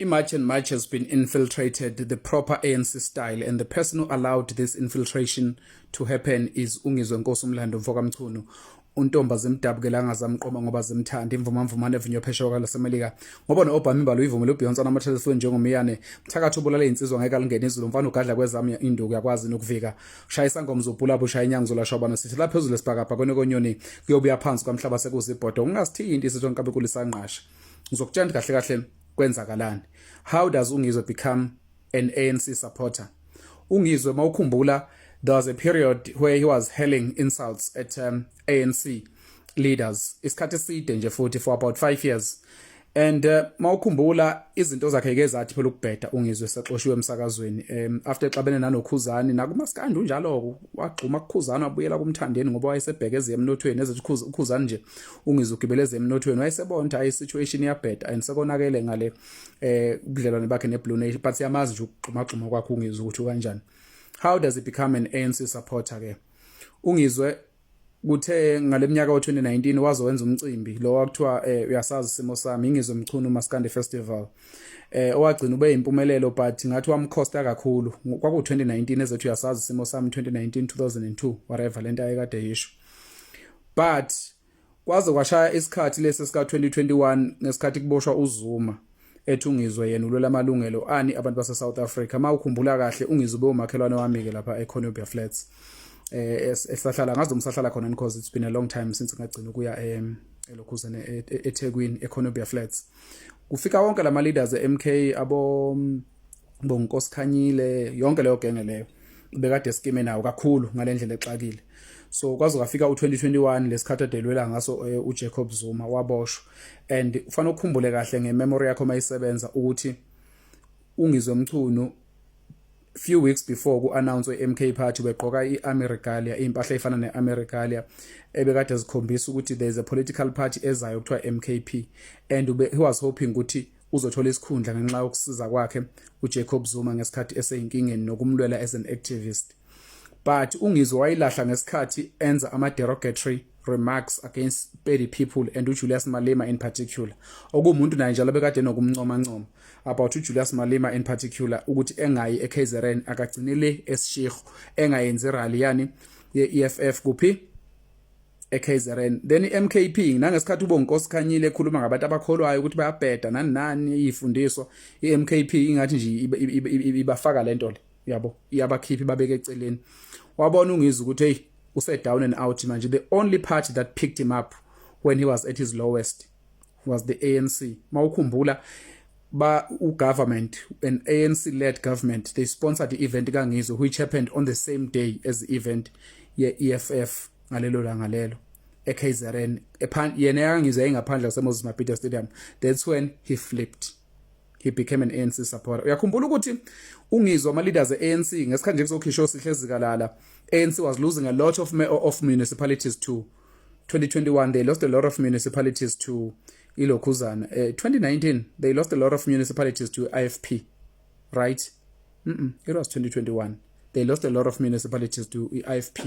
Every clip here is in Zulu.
Much has been infiltrated, the proper ANC style, and the person who allowed this infiltration to happen is Ungizwe Nkosi Mlando Mfokamchunu. Untomba zimdabukela angazamqoma ngoba zimthanda imvumamvumane evinywa phesheya kwalasemelika ngoba no-Obama imbalo uyivumele uBeyonce nama-Taylor njengomiyane mthakathi ubulala insizwa ngeke alingene izulu mfana ugadla kwezami induku yakwazi nokuvika shaya isangoma zobhula bushaya inyanga zolashobana sithi la phezulu esibhakabha kwenokonyoni kuyobuya phansi kwamhlaba sekuzibhodo ungasithinti isitho nkabekulu isanqasha ngizokutshela kahle kahle kwenzakalani. How does Ungizwe become an ANC supporter? Ungizwe mawukhumbula, there was a period where he was hurling insults at ANC leaders. Isikhathi eside nje futhi for about 5 years. And mawukhumbula izinto zakhe ke zathi phela ukubheda Ungizwe sexoshiwe emsakazweni. After exabene nanoKhuzani nakumaskandi unjalo wagxuma kuKhuzani wabuyela kumthandeni ngoba wayesebhekeze emnothweni ezithi uKhuzani nje Ungizwe ugibeleze emnothweni wayesebona ayi situation iyabheda and sekonakele ngale ubudlelwane bakhe neBlue Nation but siyamazi nje ukugxuma kwakhe Ungizwe ukuthi kanjani. How does he become an ANC supporter ke? Ungizwe kuthe ngaleminyaka wa2019 wazowenza umcimbi lo wakuthiwa uyasazi isimo sami Ingizwe Mchunu Maskandi Festival owagcina ube impumelelo but ngathi wamkhosta kakhulu kwaku 2019 ezethu uyasazi isimo sami 2019 2002 whatever lento ayekade yisho but kwaze kwashaya isikhathi lesi sika 2021 ngesikhathi kuboshwa uZuma ethi Ungizwe yena ulwela amalungelo ani abantu base South Africa mawukhumbula kahle Ungizwe umakhelwane wami ke lapha eConobia Flats esahlala ngazo umsahlala khona because it's been a long time since ngagcina ukuya elokhuzane eThekwini eConobia Flats kufika wonke lama leaders eMK abo Nkosi Khanyile yonke leyo genge leyo bekade skime nawo kakhulu ngalendlela exakile so kwaze kwafika u2021 lesikhathi adelwela ngaso uJacob Zuma waboshwa and ufana ukukhumbule kahle ngememory yakho mayisebenza ukuthi Ungizwe Mchunu few weeks before ku-announce i-MK party beqoka i-army regalia impahla efana ne-army regalia ebekade zikhombisa ukuthi there is a political party ezayo kuthiwa MKP and he was hoping ukuthi uzothola isikhundla ngenxa yokusiza kwakhe uJacob Zuma ngesikhathi eseyinkingeni nokumlwela as an activist but Ungizwe wayilahla ngesikhathi enza ama-derogatory remarks against petty people and uJulius Malema in particular okumuntu naye njalo bekade nokumncoma about uJulius Malema in particular ukuthi engayi eKZN akagcinele esishekho engayenzi rally yani ye-EFF kuphi eKZN then iMKP nangesikhathi uBonkosi Khanyile ekhuluma ngabantu abakholwayo ukuthi bayabheda nani ifundiswa iMKP ingathi nje ibafaka lento le yabo iyabakhiphi babeke eceleni wabona Ungizwe ukuthi hey down and out manje the only party that picked him up when he was at his lowest was the ANC mawukhumbula government an ANC led government they sponsored the event kaNgizwe which happened on the same day as the event ye-EFF ngalelo langa lelo eKZN yena yaNgizwe engaphandle kwaseMoses Mabhida Stadium that's when he flipped he became an ANC supporter uyakhumbula ukuthi Ungizwe ama leaders ANC ngesikhathi nje kuzokhishwa sihlezi ANC was losing a lot of municipalities to 2021 they lost a lot of municipalities to ilokhuzana 2019 they lost a lot of municipalities to IFP right it was 2021 they lost a lot of municipalities to IFP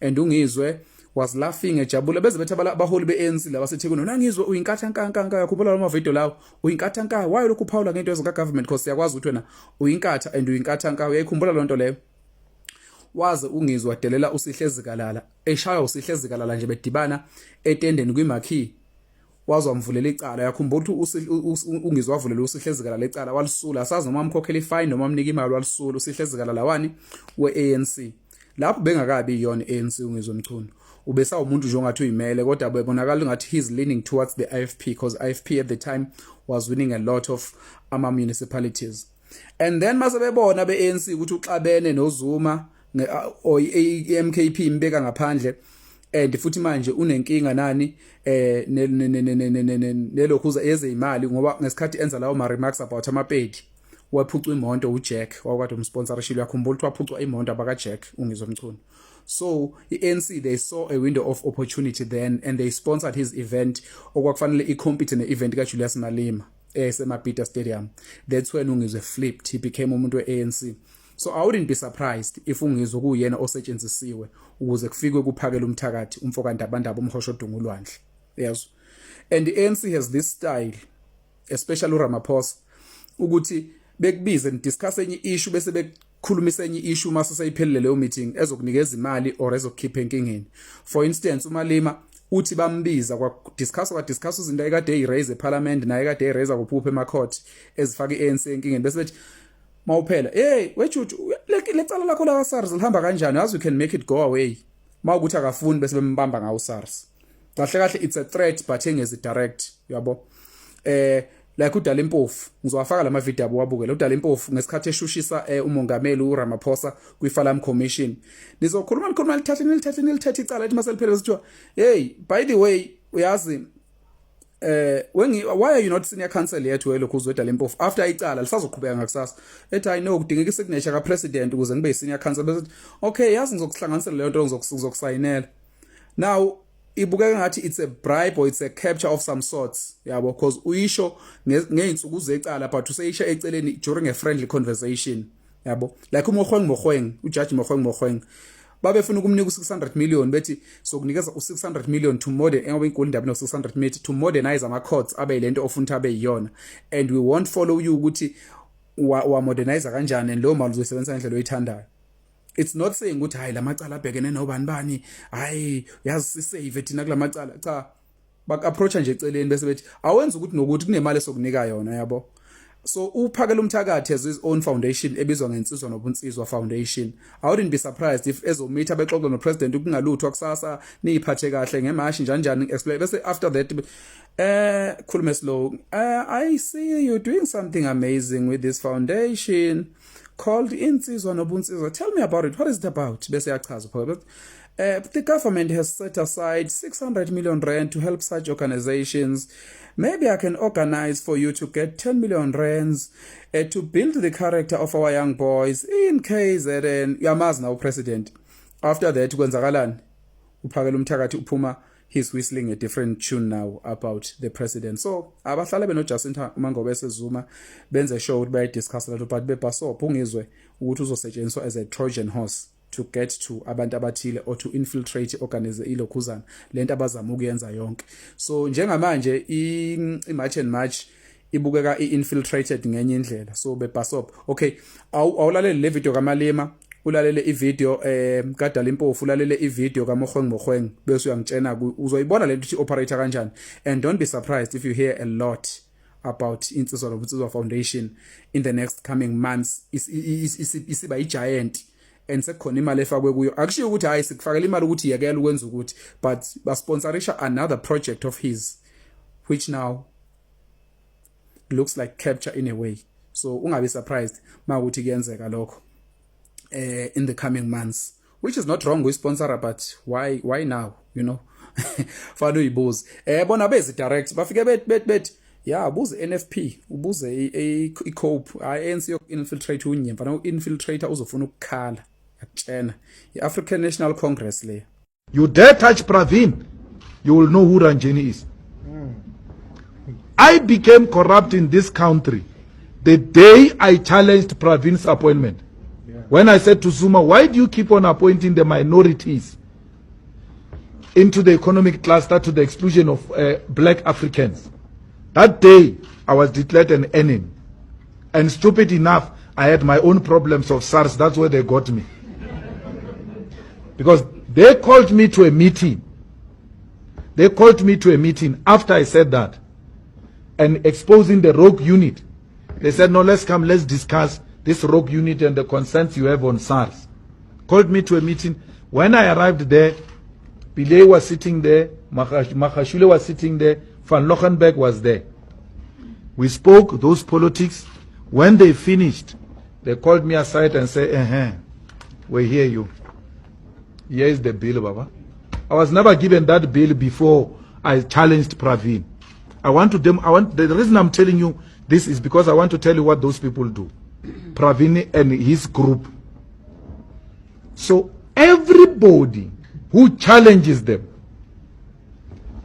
and Ungizwe was laughing ejabula beze bethe abaholi beANC la baseThekwini nangizwe uyinkatha nkanka yakhuphula lama video lawo uyinkatha nka why lokhu phawula ngento ezika government because yakwazi ukuthi wena uyinkatha and uyinkatha nka uyayikhumbula lonto leyo waze Ungizwe wadelela uSihlezikalala eshaya uSihlezikalala nje bedibana etendeni kwiMarquee wazwamvulela icala yakhumbula ukuthi Ungizwe wavulela uSihlezikalala icala walisula asazi noma amkhokhela ifine noma amnika imali walisula uSihlezikalala wani weANC lapho bengakabi yona ANC Ungizwe Mchunu ubesa umuntu nje ongathi uyimele kodwa bebonakala ngathi he's leaning towards the IFP because IFP at the time was winning a lot of municipalities and then mase bebona beANC ukuthi uxabene noZuma or iMKP imbeka ngaphandle and futhi manje unenkinga nani nelokhuza ezeyimali ngoba ngesikhathi enza lawo ma remarks about amapedi waphucwa imoto uJack wakade umsponsorship yakhumbula ukuthi waphucwa imoto abakaJack Ungizwe Mchunu so iANC they saw a window of opportunity then and they sponsored his event okwakufanele icompete ne-event kaJulius Malema eseMabhida Stadium that's when Ungizwe flipped he became umuntu weANC so I wouldn't be surprised if Ungizwe kuyena osetshenzisiwe ukuze kufikwe kuphakela umthakathi umfokandabandaba umhosho dungulwandle yes and the ANC has this style especially uRamaphosa ukuthi bekubize ndiscuss enye issue bese bekukhulumisa enye issue mase seyiphelile leyo meeting ezokunikeza imali or ezokukhipha enkingeni. For instance uMalima uthi bambiza kwa discuss izinto ayekade eyiraise eParliament naye kade eyiraise kuphupha emacourt ezifaka iANC enkingeni bese bethi mawuphela hey wethu lecala lakho la SARS lihamba kanjani as we can make it go away mawukuthi akafuni bese bembamba ngawo SARS kahle it's a threat but engezi direct yabo like uDala Impofu ngizowafaka lama video abuwabukela uDala Impofu ngesikhathi eshushisa umongameli uRamaphosa kwiFalam Commission nizokhuluma lithathe icala ethi maseliphele besithiwa hey by the way uyazi why are you not senior counsel yethu welokhu uDala Impofu after icala lisazoqhubeka ngakusasa ethi I know kudingeka isignature ka president ukuze ngibe senior counsel bese okay yazi ngizokuhlanganisela leyo nto ngizokusayinela now ibukeka ngathi it's a bribe or it's a capture of some sorts yabo because uyisho ngeinsuku zecala but useyisha eceleni during a friendly conversation yabo like uMogoeng uJudge Mogoeng babefuna ukumnika u600 million bethi sokunikeza u600 million to modern ngoba inkulu indaba no600 million to modernize ama courts abe lento ofuna abe yiyona and we won't follow you ukuthi wa modernize kanjani and lo mali uzoyisebenzisa ngendlela oyithandayo. It's not saying ukuthi hayi lamacala abhekene nobani bani hayi yazi sisave thina kulamacala cha bak approach nje eceleni bese bethi awenza ukuthi nokuthi kunemali esokunika yona yabo so uphakela umthakathi as his own foundation ebizwa ngensizwa nobunsizwa foundation. I wouldn't be surprised if ezomeetha bexoxa no president ukungaluthwa kusasa niyiphathe kahle ngemashi njani explain bese after that khulume slow I see you doing something amazing with this foundation called Insizwa Nobunsizwa. Tell me about it. What is it about? Bese yachaza phela. The government has set aside 600 million rand to help such organizations. Maybe I can organize for you to get 10 million rands to build the character of our young boys in KZN. Yamazi now president. After that kwenzakalani? Uphakela umthakathi uphuma he's whistling a different tune now about the president. So abahlala beno Jacinta Mangobe Zuma benze show ukuthi bayi discuss lapho but bebaso ungizwe ukuthi uzosetshenziswa as a Trojan horse to get to abantu abathile or to infiltrate organize ilokhuzana lento abazama ukuyenza yonke. So njengamanje i-march and march ibukeka i-infiltrated ngenye indlela so bebaso okay awulalele le video kaMalema ulalele ivideo kaDala Impofu ulalele ivideo kaMogoeng bese uyangitshena uzoyibona lento ukuthi operator kanjani and don't be surprised if you hear a lot about Insizwa Nobunsizwa Foundation in the next coming months isiba giant and sekukhona imali efakwe kuyo akushiyo ukuthi hayi sikufakela imali ukuthi yekela ukwenza ukuthi but basponsorisha another project of his which now looks like capture in a way so ungabe surprised mawukuthi kuyenzeka lokho in the coming months, which is not wrong with sponsor, but why now, you know? Fano ibuze bona bezi direct bafike bet yeah ubuze NFP ubuze iCope ANC yok infiltrate unye mfana infiltrator uzofuna ukukhala yakutshena iAfrican National Congress le. You dare touch Pravin, you will know who Ranjeni is. I became corrupt in this country the day I challenged Pravin's appointment. When I said to Zuma, why do you keep on appointing the minorities into the economic cluster to the exclusion of black Africans? That day, I was declared an enemy. And stupid enough, I had my own problems of SARS. That's where they got me. Because they called me to a meeting. They called me to a meeting after I said that. And exposing the rogue unit. They said, no, let's come, let's discuss this rogue unit and the concerns you have on SARS. Called me to a meeting. When I arrived there, Pillay was sitting there, Magashule was sitting there, Van Lochenberg was there. We spoke those politics. When they finished, they called me aside and said, we hear you. Here is the bill, Baba. I was never given that bill before I challenged Pravin. The reason I'm telling you this is because I want to tell you what those people do. Pravin and his group. So everybody who challenges them,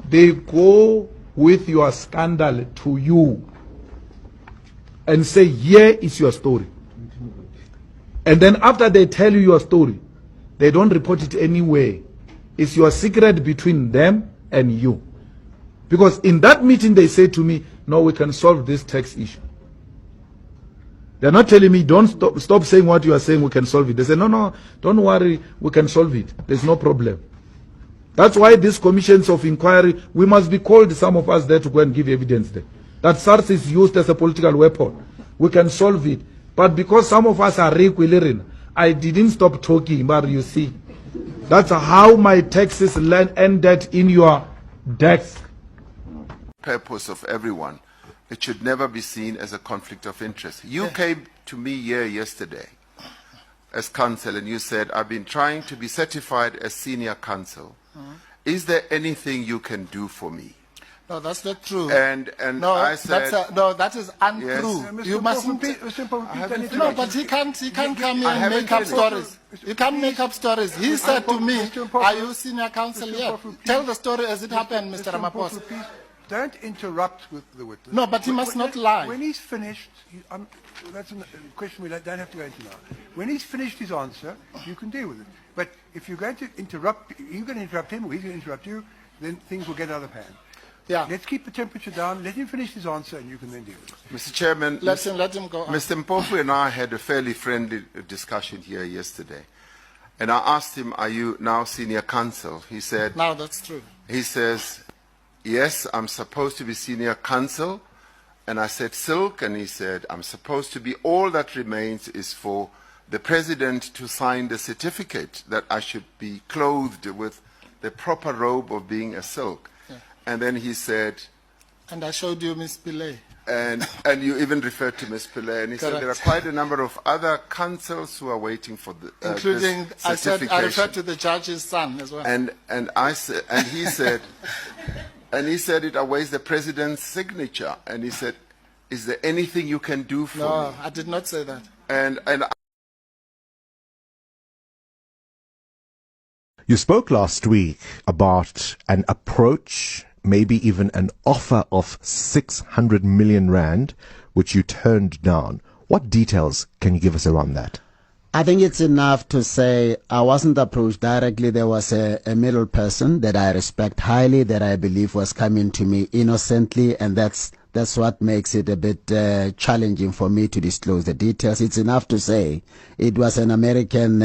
they go with your scandal to you and say, here is your story. And then after they tell you your story, they don't report it anywhere. It's your secret between them and you. Because in that meeting they say to me, no, we can solve this tax issue. They're not telling me, don't stop saying what you are saying, we can solve it. They say, no, don't worry, we can solve it. There's no problem. That's why these commissions of inquiry, we must be called, some of us there, to go and give evidence there. That SARS is used as a political weapon. We can solve it. But because some of us are requiring, I didn't stop talking, but you see, that's how my taxes ended in your desk. Purpose of everyone. It should never be seen as a conflict of interest. You came to me here yesterday as counsel and you said, I've been trying to be certified as senior counsel. Is there anything you can do for me? No, that's not true. And no, I said, no, that is untrue. Yes. You mustn't. No, but he can't come here and make up stories. You can't make up stories. He said to me, "Are you senior counsel here?" Tell the story as it happened, Mr. Ramaphosa. Don't interrupt with the witness. No, but he must not lie. When he's finished, that's a question we don't have to go into now. When he's finished his answer, you can deal with it. But if you're going to interrupt, you're going to interrupt him or he's going to interrupt you, then things will get out of hand. Yeah. Let's keep the temperature down, let him finish his answer, and you can then deal with it. Mr. Chairman, Let him go on. Mr. Mpofu and I had a fairly friendly discussion here yesterday. And I asked him, are you now senior counsel? He said, Now that's true. he says, yes, I'm supposed to be senior counsel. And I said, Silk, and he said, I'm supposed to be, all that remains is for the president to sign the certificate that I should be clothed with the proper robe of being a Silk. Yeah. And then he said, And I showed you Miss Pillay. and you even referred to Ms. Pillay, and he said there are quite a number of other counsels who are waiting for the Including, this I referred to the judge's son as well. And I said, and he said, and he said it awaits the president's signature. And he said, is there anything you can do for No, me? I did not say that. And You spoke last week about an approach, maybe even an offer of 600 million rand, which you turned down. What details can you give us around that? I think it's enough to say I wasn't approached directly. There was a middle person that I respect highly, that I believe was coming to me innocently, and that's what makes it a bit challenging for me to disclose the details. It's enough to say it was an American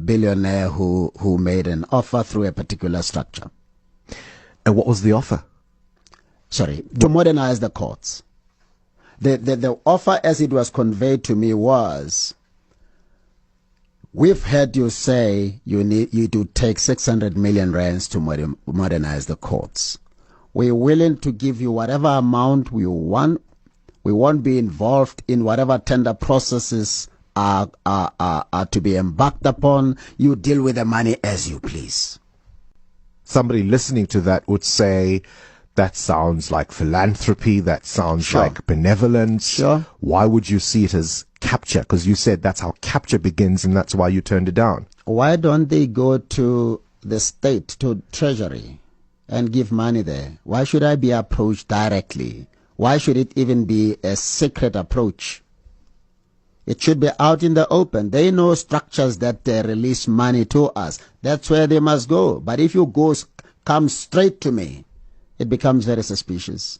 billionaire who made an offer through a particular structure. And what was the offer? Sorry, to modernize the courts. The offer as it was conveyed to me was, we've heard you say you do take 600 million rands to modernize the courts. We're willing to give you whatever amount we want. We won't be involved in whatever tender processes are to be embarked upon. You deal with the money as you please. Somebody listening to that would say, that sounds like philanthropy, that sounds Sure. like benevolence. Sure. Why would you see it as capture? Because you said that's how capture begins and that's why you turned it down. Why don't they go to the state, to treasury, and give money there? Why should I be approached directly? Why should it even be a secret approach? It should be out in the open. They know structures that they release money to us. That's where they must go. But if you come straight to me, it becomes very suspicious.